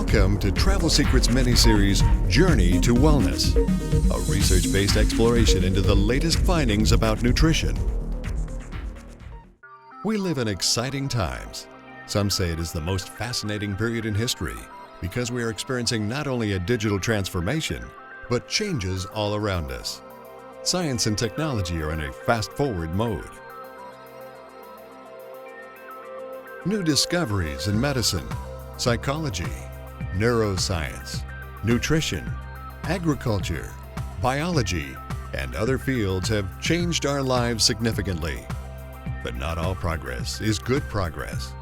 Welcome to Travel Secrets miniseries, Journey to Wellness, a research-based exploration into the latest findings about nutrition. We live in exciting times. Some say it is the most fascinating period in history because we are experiencing not only a digital transformation, but changes all around us. Science and technology are in a fast-forward mode. New discoveries in medicine, psychology, neuroscience, nutrition, agriculture, biology, and other fields have changed our lives significantly. But not all progress is good progress.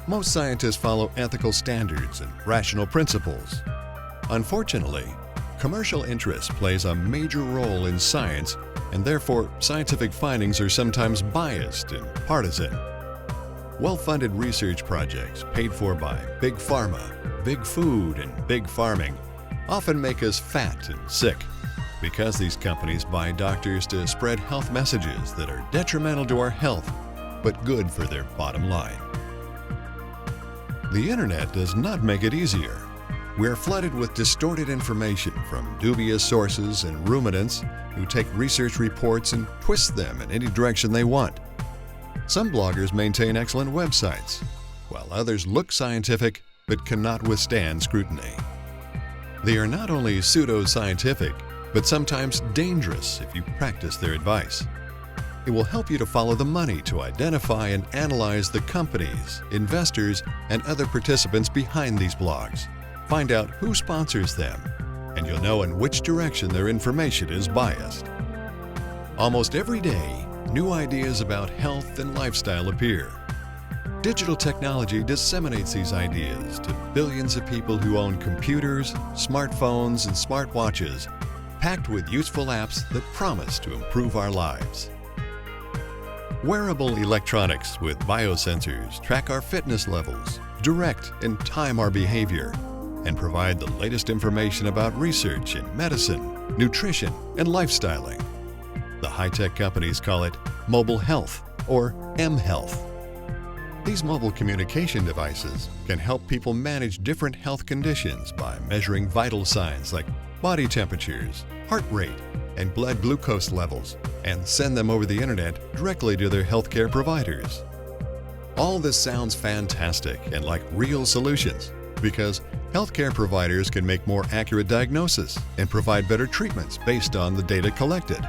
Most scientists follow ethical standards and rational principles. Unfortunately, commercial interest plays a major role in science, and therefore scientific findings are sometimes biased and partisan. Well-funded research projects paid for by Big Pharma, Big Food, and Big Farming often make us fat and sick because these companies buy doctors to spread health messages that are detrimental to our health but good for their bottom line. The internet does not make it easier. We are flooded with distorted information from dubious sources and ruminants who take research reports and twist them in any direction they want. Some bloggers maintain excellent websites, while others look scientific but cannot withstand scrutiny. They are not only pseudo-scientific, but sometimes dangerous if you practice their advice. It will help you to follow the money to identify and analyze the companies, investors, and other participants behind these blogs. Find out who sponsors them, and you'll know in which direction their information is biased. Almost every day, new ideas about health and lifestyle appear. Digital technology disseminates these ideas to billions of people who own computers, smartphones, and smartwatches, packed with useful apps that promise to improve our lives. Wearable electronics with biosensors track our fitness levels, direct and time our behavior, and provide the latest information about research in medicine, nutrition, and lifestyling. The high-tech companies call it mobile health, or mHealth. These mobile communication devices can help people manage different health conditions by measuring vital signs like body temperatures, heart rate, and blood glucose levels, and send them over the internet directly to their healthcare providers. All this sounds fantastic and like real solutions because healthcare providers can make more accurate diagnosis and provide better treatments based on the data collected.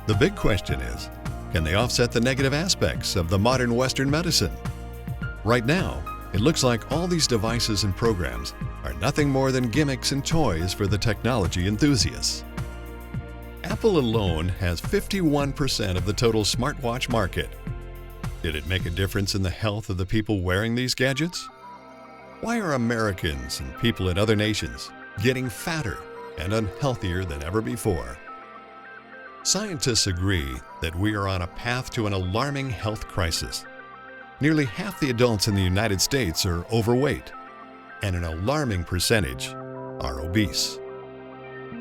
The big question is, can they offset the negative aspects of the modern Western medicine? Right now, it looks like all these devices and programs are nothing more than gimmicks and toys for the technology enthusiasts. Apple alone has 51% of the total smartwatch market. Did it make a difference in the health of the people wearing these gadgets? Why are Americans and people in other nations getting fatter and unhealthier than ever before? Scientists agree that we are on a path to an alarming health crisis. Nearly half the adults in the United States are overweight, and an alarming percentage are obese.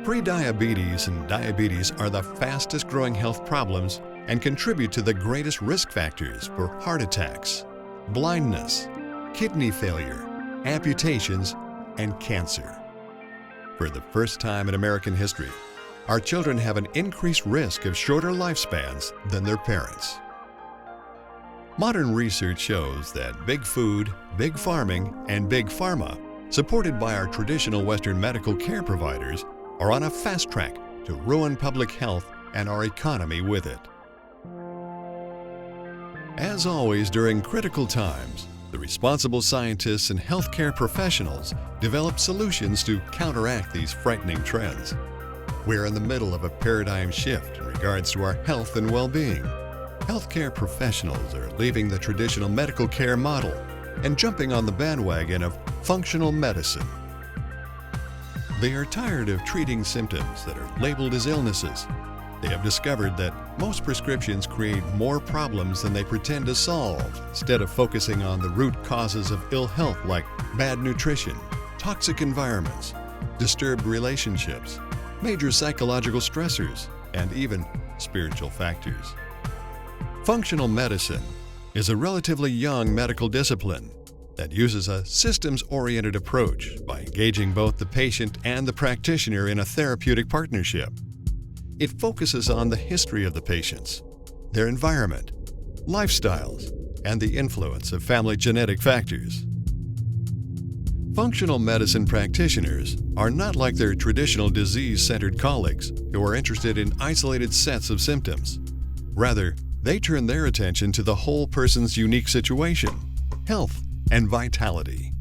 Prediabetes and diabetes are the fastest growing health problems and contribute to the greatest risk factors for heart attacks, blindness, kidney failure, amputations, and cancer. For the first time in American history, our children have an increased risk of shorter lifespans than their parents. Modern research shows that Big Food, Big Farming, and Big Pharma, supported by our traditional Western medical care providers, are on a fast track to ruin public health and our economy with it. As always during critical times, the responsible scientists and healthcare professionals develop solutions to counteract these frightening trends. We're in the middle of a paradigm shift in regards to our health and well-being. Healthcare professionals are leaving the traditional medical care model and jumping on the bandwagon of functional medicine. They are tired of treating symptoms that are labeled as illnesses. They have discovered that most prescriptions create more problems than they pretend to solve, instead of focusing on the root causes of ill health like bad nutrition, toxic environments, disturbed relationships, major psychological stressors, and even spiritual factors. Functional medicine is a relatively young medical discipline. that uses a systems-oriented approach by engaging both the patient and the practitioner in a therapeutic partnership. It focuses on the history of the patients, their environment, lifestyles, and the influence of family genetic factors. Functional medicine practitioners are not like their traditional disease-centered colleagues who are interested in isolated sets of symptoms. Rather, they turn their attention to the whole person's unique situation, health, and vitality.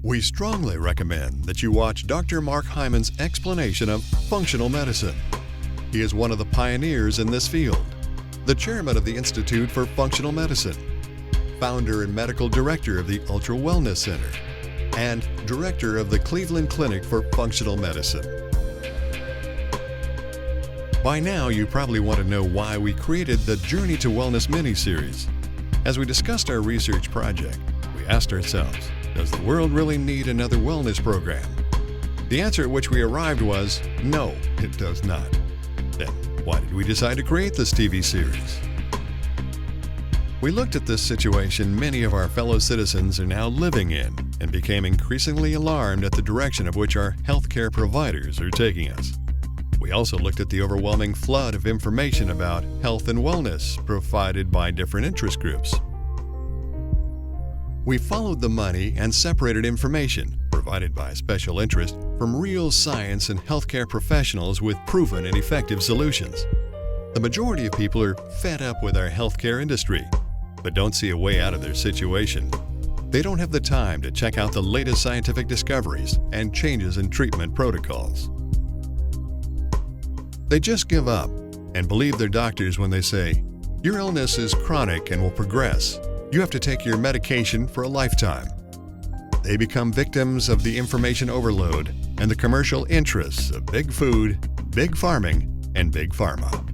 We strongly recommend that you watch Dr. Mark Hyman's explanation of functional medicine. He is one of the pioneers in this field, the chairman of the Institute for Functional Medicine, founder and medical director of the Ultra Wellness Center, and director of the Cleveland Clinic for Functional Medicine. By now, you probably want to know why we created the Journey to Wellness mini-series. As we discussed our research project, we asked ourselves, does the world really need another wellness program? The answer at which we arrived was, no, it does not. Then, why did we decide to create this TV series? We looked at this situation many of our fellow citizens are now living in and became increasingly alarmed at the direction of which our healthcare providers are taking us. We also looked at the overwhelming flood of information about health and wellness provided by different interest groups. We followed the money and separated information provided by special interest from real science and healthcare professionals with proven and effective solutions. The majority of people are fed up with our healthcare industry, but don't see a way out of their situation. They don't have the time to check out the latest scientific discoveries and changes in treatment protocols. They just give up and believe their doctors when they say, "Your illness is chronic and will progress. You have to take your medication for a lifetime." They become victims of the information overload and the commercial interests of big food, big farming, and big pharma.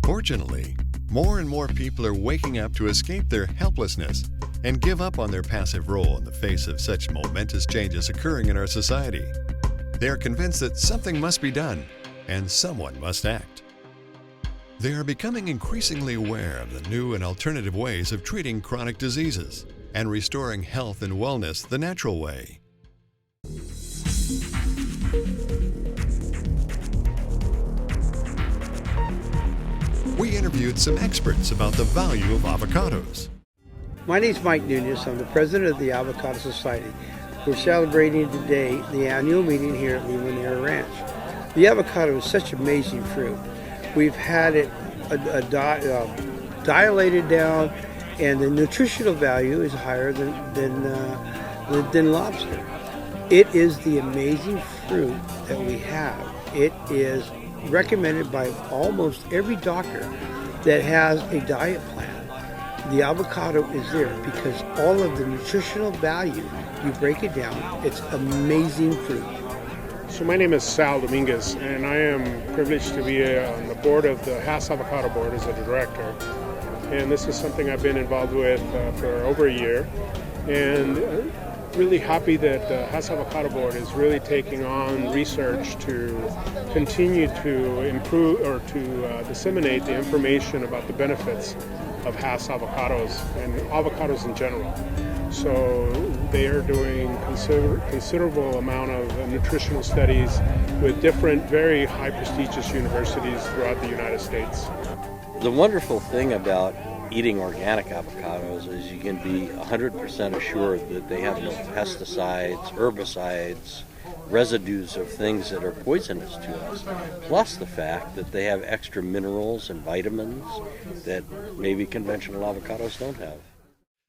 Fortunately, more and more people are waking up to escape their helplessness and give up on their passive role in the face of such momentous changes occurring in our society. They are convinced that something must be done and someone must act. They are becoming increasingly aware of the new and alternative ways of treating chronic diseases and restoring health and wellness the natural way. We interviewed some experts about the value of avocados. My name is Mike Nunez. I'm the president of the Avocado Society. We're celebrating today the annual meeting here at Limoneira Ranch. The avocado is such amazing fruit. We've had it dilated down, and the nutritional value is higher than lobster. It is the amazing fruit that we have. It is recommended by almost every doctor that has a diet plan. The avocado is there because all of the nutritional value, you break it down, it's amazing fruit. So my name is Sal Dominguez, and I am privileged to be on the board of the Hass Avocado Board as a director. And this is something I've been involved with for over a year. And really happy that the Hass Avocado Board is really taking on research to continue to improve or to disseminate the information about the benefits of Hass avocados and avocados in general. So they are doing considerable amount of nutritional studies with different very high prestigious universities throughout the United States. The wonderful thing about eating organic avocados is you can be 100% assured that they have no pesticides, herbicides, residues of things that are poisonous to us, plus the fact that they have extra minerals and vitamins that maybe conventional avocados don't have.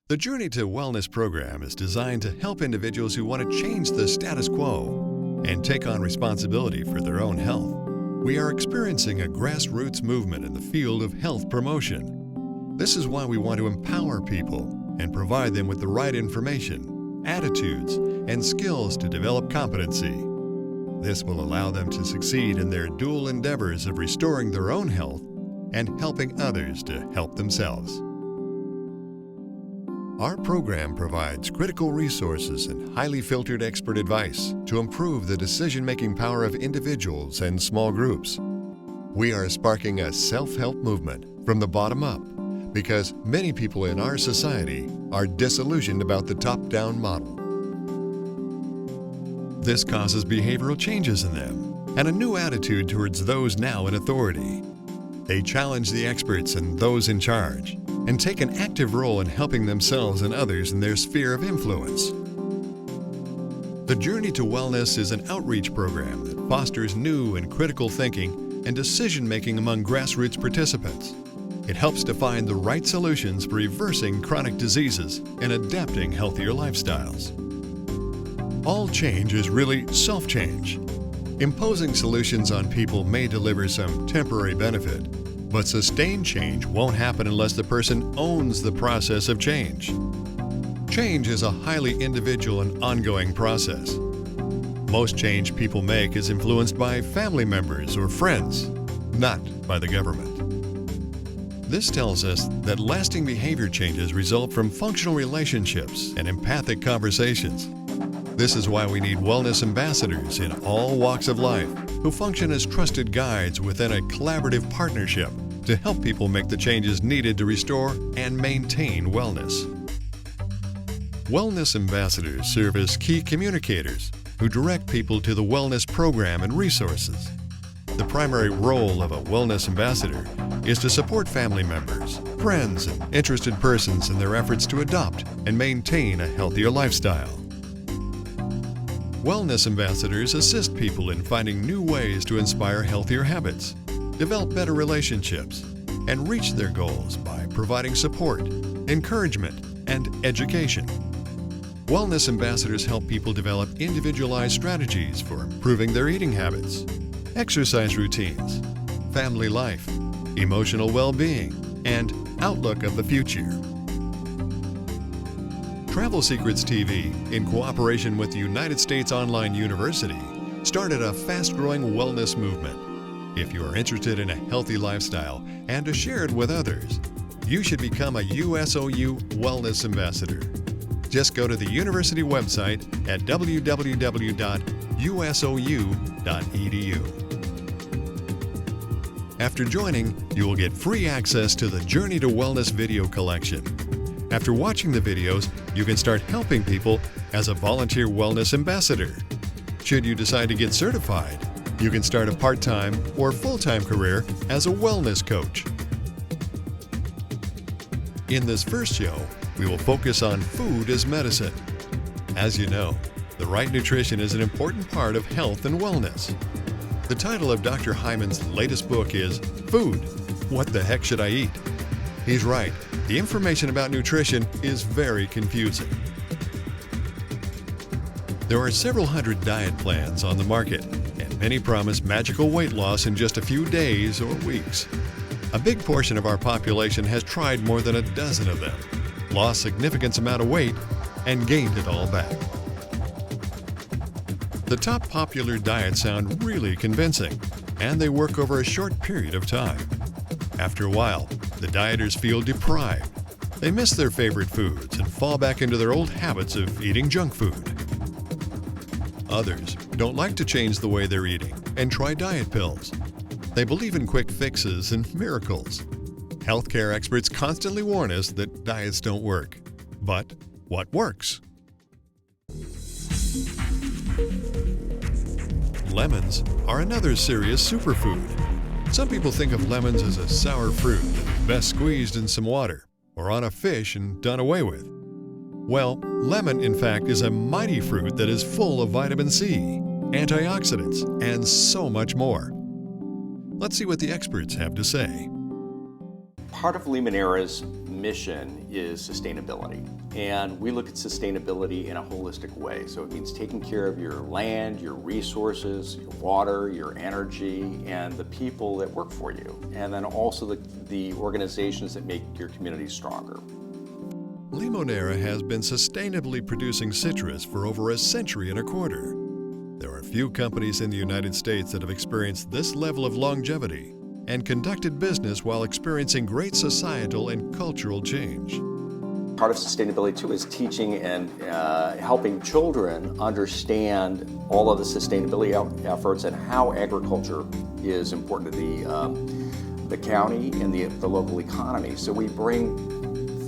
The Journey to Wellness program is designed to help individuals who want to change the status quo and take on responsibility for their own health. We are experiencing a grassroots movement in the field of health promotion. This is why we want to empower people and provide them with the right information, attitudes, and skills to develop competency. This will allow them to succeed in their dual endeavors of restoring their own health and helping others to help themselves. Our program provides critical resources and highly filtered expert advice to improve the decision-making power of individuals and small groups. We are sparking a self-help movement from the bottom up because many people in our society are disillusioned about the top-down model. This causes behavioral changes in them and a new attitude towards those now in authority. They challenge the experts and those in charge and take an active role in helping themselves and others in their sphere of influence. The Journey to Wellness is an outreach program that fosters new and critical thinking and decision-making among grassroots participants. It helps to find the right solutions for reversing chronic diseases and adapting healthier lifestyles. All change is really self-change. Imposing solutions on people may deliver some temporary benefit, but sustained change won't happen unless the person owns the process of change. Change is a highly individual and ongoing process. Most change people make is influenced by family members or friends, not by the government. This tells us that lasting behavior changes result from functional relationships and empathic conversations. This is why we need wellness ambassadors in all walks of life who function as trusted guides within a collaborative partnership to help people make the changes needed to restore and maintain wellness. Wellness ambassadors serve as key communicators who direct people to the wellness program and resources. The primary role of a wellness ambassador is to support family members, friends, and interested persons in their efforts to adopt and maintain a healthier lifestyle. Wellness ambassadors assist people in finding new ways to inspire healthier habits, develop better relationships, and reach their goals by providing support, encouragement, and education. Wellness ambassadors help people develop individualized strategies for improving their eating habits, exercise routines, family life, emotional well-being, and outlook of the future. Travel Secrets TV, in cooperation with the United States Online University, started a fast-growing wellness movement. If you are interested in a healthy lifestyle and to share it with others, you should become a USOU Wellness Ambassador. Just go to the university website at www.usou.edu. After joining, you will get free access to the Journey to Wellness video collection. After watching the videos, you can start helping people as a volunteer wellness ambassador. Should you decide to get certified, you can start a part-time or full-time career as a wellness coach. In this first show, we will focus on food as medicine. As you know, the right nutrition is an important part of health and wellness. The title of Dr. Hyman's latest book is Food, What the Heck Should I Eat? He's right. The information about nutrition is very confusing. There are several hundred diet plans on the market, and many promise magical weight loss in just a few days or weeks. A big portion of our population has tried more than a dozen of them, lost significant amount of weight, and gained it all back. The top popular diets sound really convincing, and they work over a short period of time. After a while, the dieters feel deprived. They miss their favorite foods and fall back into their old habits of eating junk food. Others don't like to change the way they're eating and try diet pills. They believe in quick fixes and miracles. Healthcare experts constantly warn us that diets don't work. But what works? Lemons are another serious superfood. Some people think of lemons as a sour fruit that's best squeezed in some water or on a fish and done away with. Well, lemon, in fact, is a mighty fruit that is full of vitamin C, antioxidants, and so much more. Let's see what the experts have to say. Part of Limoneira's mission is sustainability, and we look at sustainability in a holistic way. So it means taking care of your land, your resources, your water, your energy, and the people that work for you, and then also the organizations that make your community stronger. Limoneira has been sustainably producing citrus for over a century and a quarter. There are few companies in the United States that have experienced this level of longevity and conducted business while experiencing great societal and cultural change. Part of sustainability too is teaching and helping children understand all of the sustainability efforts and how agriculture is important to the county and the local economy. So we bring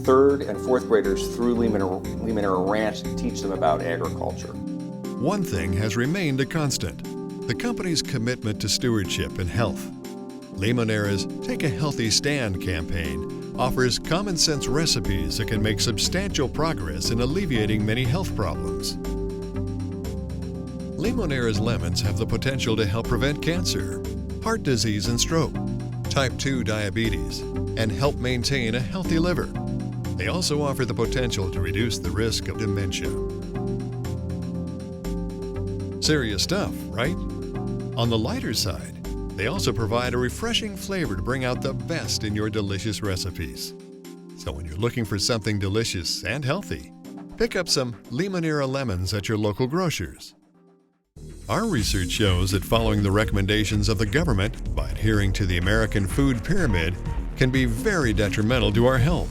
third and fourth graders through Limoneira Ranch to teach them about agriculture. One thing has remained a constant: the company's commitment to stewardship and health. Limoneira's Take a Healthy Stand campaign offers common sense recipes that can make substantial progress in alleviating many health problems. Limoneira's lemons have the potential to help prevent cancer, heart disease and stroke, type 2 diabetes, and help maintain a healthy liver. They also offer the potential to reduce the risk of dementia. Serious stuff, right? On the lighter side, they also provide a refreshing flavor to bring out the best in your delicious recipes. So when you're looking for something delicious and healthy, pick up some Limoneira lemons at your local grocer's. Our research shows that following the recommendations of the government by adhering to the American Food Pyramid can be very detrimental to our health.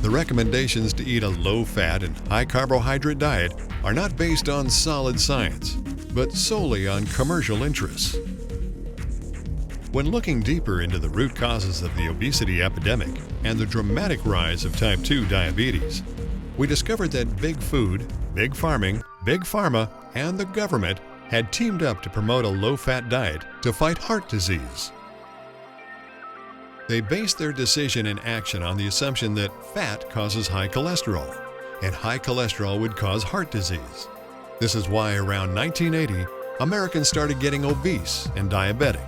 The recommendations to eat a low-fat and high-carbohydrate diet are not based on solid science, but solely on commercial interests. When looking deeper into the root causes of the obesity epidemic and the dramatic rise of type 2 diabetes, we discovered that big food, big farming, big pharma, and the government had teamed up to promote a low-fat diet to fight heart disease. They based their decision and action on the assumption that fat causes high cholesterol, and high cholesterol would cause heart disease. This is why around 1980, Americans started getting obese and diabetic.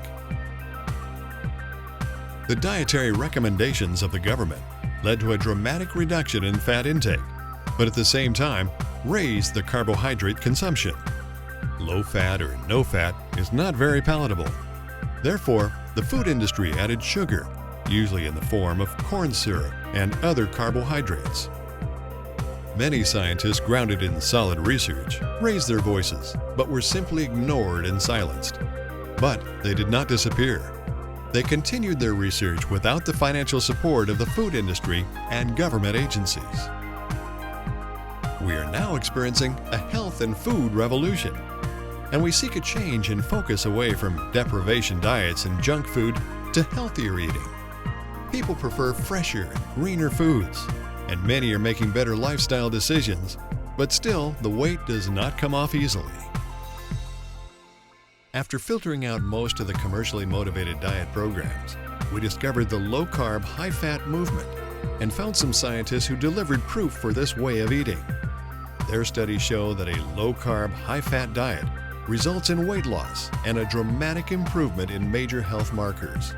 The dietary recommendations of the government led to a dramatic reduction in fat intake, but at the same time raised the carbohydrate consumption. Low fat or no fat is not very palatable. Therefore, the food industry added sugar, usually in the form of corn syrup and other carbohydrates. Many scientists grounded in solid research raised their voices, but were simply ignored and silenced. But they did not disappear. They continued their research without the financial support of the food industry and government agencies. We are now experiencing a health and food revolution, and we seek a change in focus away from deprivation diets and junk food to healthier eating. People prefer fresher, greener foods, and many are making better lifestyle decisions, but still the weight does not come off easily. After filtering out most of the commercially motivated diet programs, we discovered the low-carb, high-fat movement and found some scientists who delivered proof for this way of eating. Their studies show that a low-carb, high-fat diet results in weight loss and a dramatic improvement in major health markers.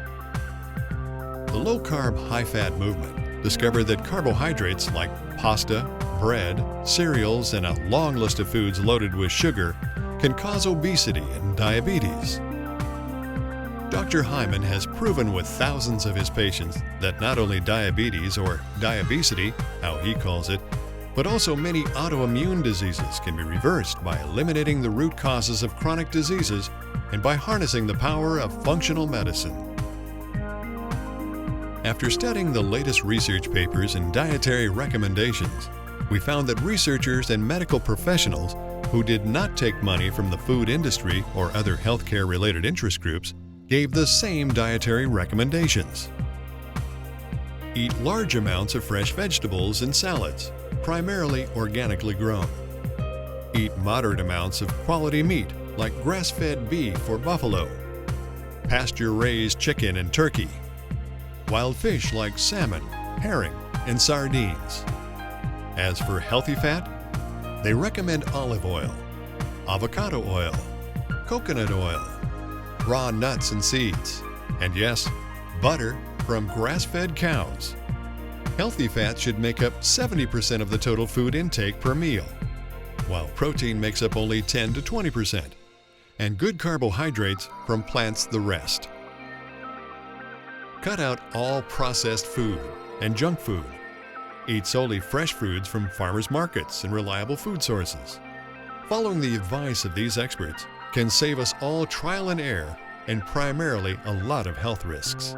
The low-carb, high-fat movement discovered that carbohydrates like pasta, bread, cereals, and a long list of foods loaded with sugar can cause obesity and diabetes. Dr. Hyman has proven with thousands of his patients that not only diabetes or diabesity, how he calls it, but also many autoimmune diseases can be reversed by eliminating the root causes of chronic diseases and by harnessing the power of functional medicine. After studying the latest research papers and dietary recommendations, we found that researchers and medical professionals who did not take money from the food industry or other healthcare-related interest groups gave the same dietary recommendations. Eat large amounts of fresh vegetables and salads, primarily organically grown. Eat moderate amounts of quality meat like grass-fed beef or buffalo, pasture-raised chicken and turkey, wild fish like salmon, herring, and sardines. As for healthy fat, they recommend olive oil, avocado oil, coconut oil, raw nuts and seeds, and yes, butter from grass-fed cows. Healthy fats should make up 70% of the total food intake per meal, while protein makes up only 10 to 20%, and good carbohydrates from plants the rest. Cut out all processed food and junk food. Eat solely fresh foods from farmers markets and reliable food sources. Following the advice of these experts can save us all trial and error and primarily a lot of health risks.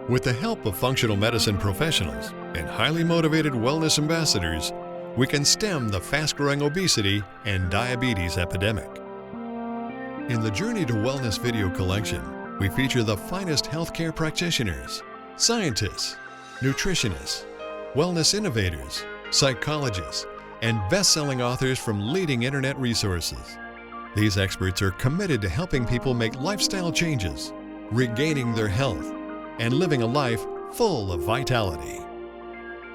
With the help of functional medicine professionals and highly motivated wellness ambassadors, we can stem the fast-growing obesity and diabetes epidemic. In the Journey to Wellness video collection, We feature the finest healthcare practitioners, scientists, nutritionists, wellness innovators, psychologists, and best-selling authors from leading internet resources. These experts are committed to helping people make lifestyle changes, regaining their health, and living a life full of vitality.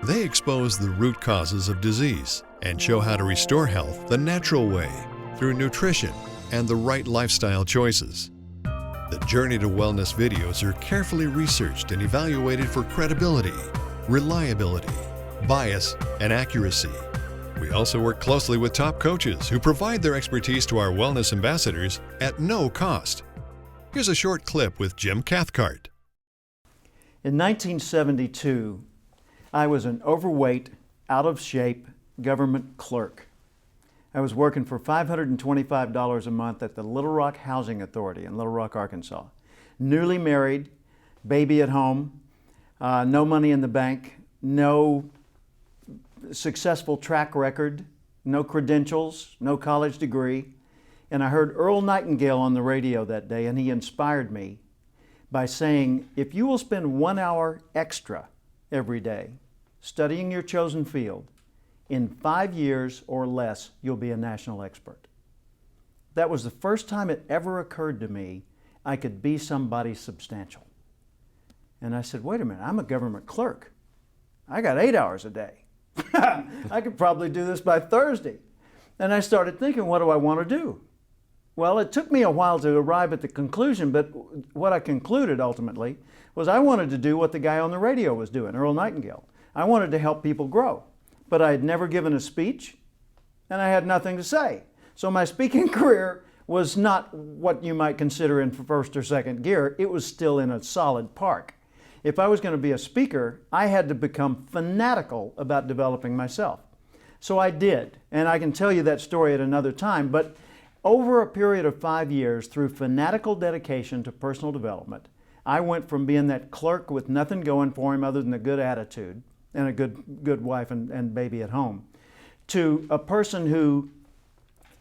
They expose the root causes of disease and show how to restore health the natural way through nutrition and the right lifestyle choices. The Journey to Wellness videos are carefully researched and evaluated for credibility, reliability, bias, and accuracy. We also work closely with top coaches who provide their expertise to our wellness ambassadors at no cost. Here's a short clip with Jim Cathcart. In 1972, I was an overweight, out-of-shape government clerk. I was working for $525 a month at the Little Rock Housing Authority in Little Rock, Arkansas. Newly married, baby at home, no money in the bank, no successful track record, no credentials, no college degree. And I heard Earl Nightingale on the radio that day, and he inspired me by saying, if you will spend 1 hour extra every day studying your chosen field, in 5 years or less, you'll be a national expert. That was the first time it ever occurred to me I could be somebody substantial. And I said, wait a minute, I'm a government clerk. I got 8 hours a day. I could probably do this by Thursday. And I started thinking, what do I want to do? Well, it took me a while to arrive at the conclusion, but what I concluded ultimately was I wanted to do what the guy on the radio was doing, Earl Nightingale. I wanted to help people grow, but I had never given a speech and I had nothing to say. So my speaking career was not what you might consider in first or second gear. It was still in a solid park. If I was going to be a speaker, I had to become fanatical about developing myself. So I did, and I can tell you that story at another time, but over a period of 5 years, through fanatical dedication to personal development, I went from being that clerk with nothing going for him other than a good attitude and a good wife and baby at home, to a person who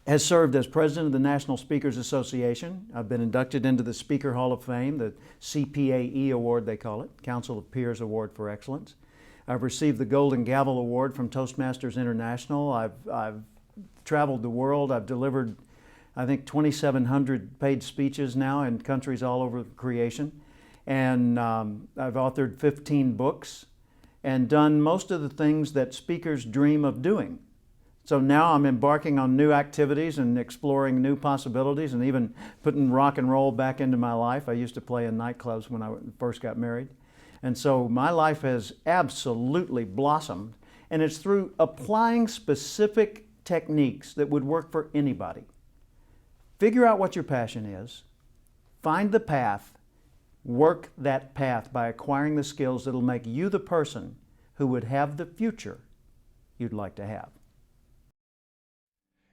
has served as president of the National Speakers Association. I've been inducted into the Speaker Hall of Fame, the CPAE award they call it, Council of Peers Award for Excellence. I've received the Golden Gavel Award from Toastmasters International. I've traveled the world. I've delivered, I think, 2,700 paid speeches now in countries all over creation. And I've authored 15 books and done most of the things that speakers dream of doing. So now I'm embarking on new activities and exploring new possibilities and even putting rock and roll back into my life. I used to play in nightclubs when I first got married. And so my life has absolutely blossomed, and it's through applying specific techniques that would work for anybody. Figure out what your passion is, find the path, work that path by acquiring the skills that'll make you the person who would have the future you'd like to have.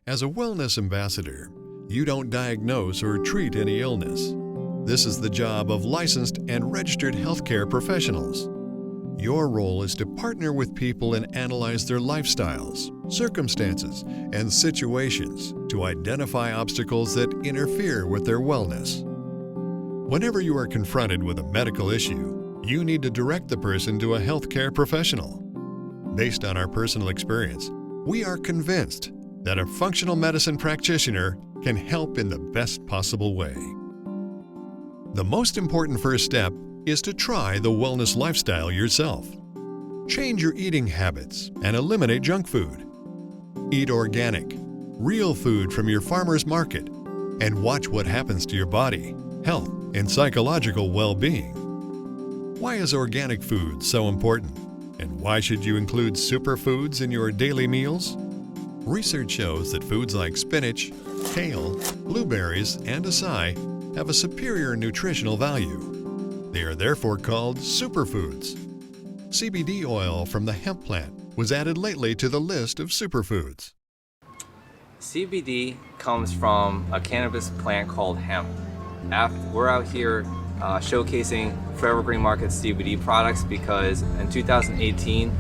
As a wellness ambassador, you don't diagnose or treat any illness. This is the job of licensed and registered healthcare professionals. Your role is to partner with people and analyze their lifestyles, circumstances, and situations to identify obstacles that interfere with their wellness. Whenever you are confronted with a medical issue, you need to direct the person to a healthcare professional. Based on our personal experience, we are convinced that a functional medicine practitioner can help in the best possible way. The most important first step is to try the wellness lifestyle yourself. Change your eating habits and eliminate junk food. Eat organic, real food from your farmer's market, and watch what happens to your body, health, and psychological well-being. Why is organic food so important? And why should you include superfoods in your daily meals? Research shows that foods like spinach, kale, blueberries, and acai have a superior nutritional value. They are therefore called superfoods. Cbd oil from the hemp plant was added lately to the list of superfoods. CBD comes from a cannabis plant called hemp. We're out here showcasing Forever Green Market's CBD products because in 2018,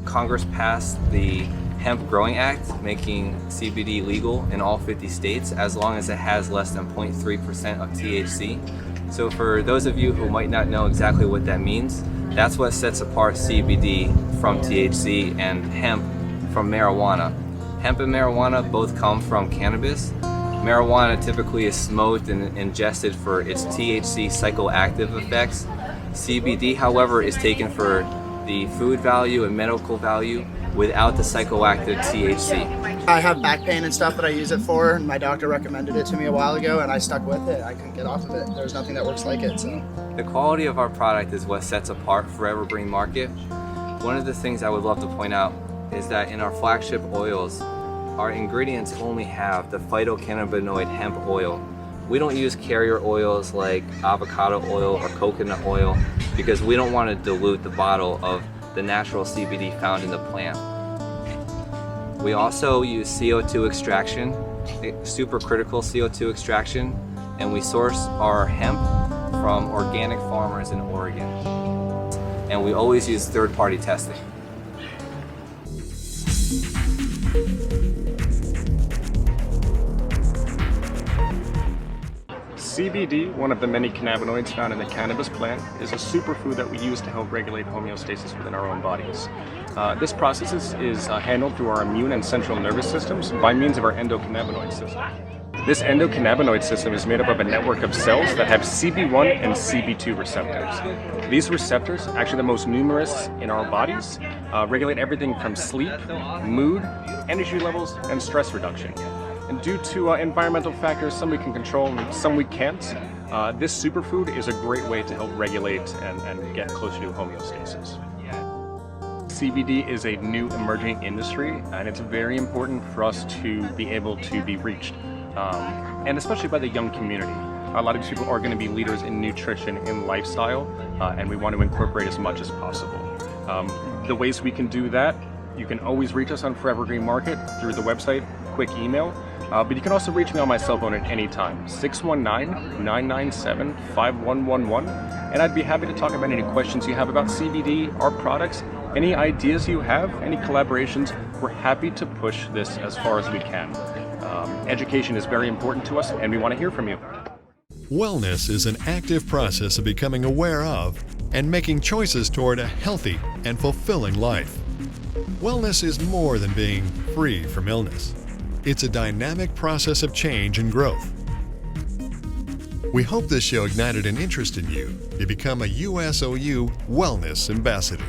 Congress passed the Hemp Growing Act, making CBD legal in all 50 states as long as it has less than 0.3% of THC. So for those of you who might not know exactly what that means, that's what sets apart CBD from THC and hemp from marijuana. Hemp and marijuana both come from cannabis. Marijuana typically is smoked and ingested for its THC psychoactive effects. CBD, however, is taken for the food value and medical value without the psychoactive THC. I have back pain and stuff that I use it for, and my doctor recommended it to me a while ago, and I stuck with it. I couldn't get off of it. There's nothing that works like it. So the quality of our product is what sets apart Forever Green Market. One of the things I would love to point out is that in our flagship oils, our ingredients only have the phytocannabinoid hemp oil. We don't use carrier oils like avocado oil or coconut oil because we don't want to dilute the bottle of the natural CBD found in the plant. We also use CO2 extraction, supercritical CO2 extraction, and we source our hemp from organic farmers in Oregon. And we always use third-party testing. CBD, one of the many cannabinoids found in the cannabis plant, is a superfood that we use to help regulate homeostasis within our own bodies. This process is handled through our immune and central nervous systems by means of our endocannabinoid system. This endocannabinoid system is made up of a network of cells that have CB1 and CB2 receptors. These receptors, actually the most numerous in our bodies, regulate everything from sleep, mood, energy levels, and stress reduction. And due to environmental factors, some we can control and some we can't, this superfood is a great way to help regulate and get closer to homeostasis. CBD is a new emerging industry, and it's very important for us to be able to be reached, and especially by the young community. A lot of these people are going to be leaders in nutrition, in lifestyle, and we want to incorporate as much as possible. The ways we can do that, you can always reach us on Forever Green Market through the website, quick email, but you can also reach me on my cell phone at any time, 619-997-5111, and I'd be happy to talk about any questions you have about CBD, our products, any ideas you have, any collaborations. We're happy to push this as far as we can. Education is very important to us, and we want to hear from you. Wellness is an active process of becoming aware of and making choices toward a healthy and fulfilling life. Wellness is more than being free from illness. It's a dynamic process of change and growth. We hope this show ignited an interest in you to become a USOU Wellness Ambassador.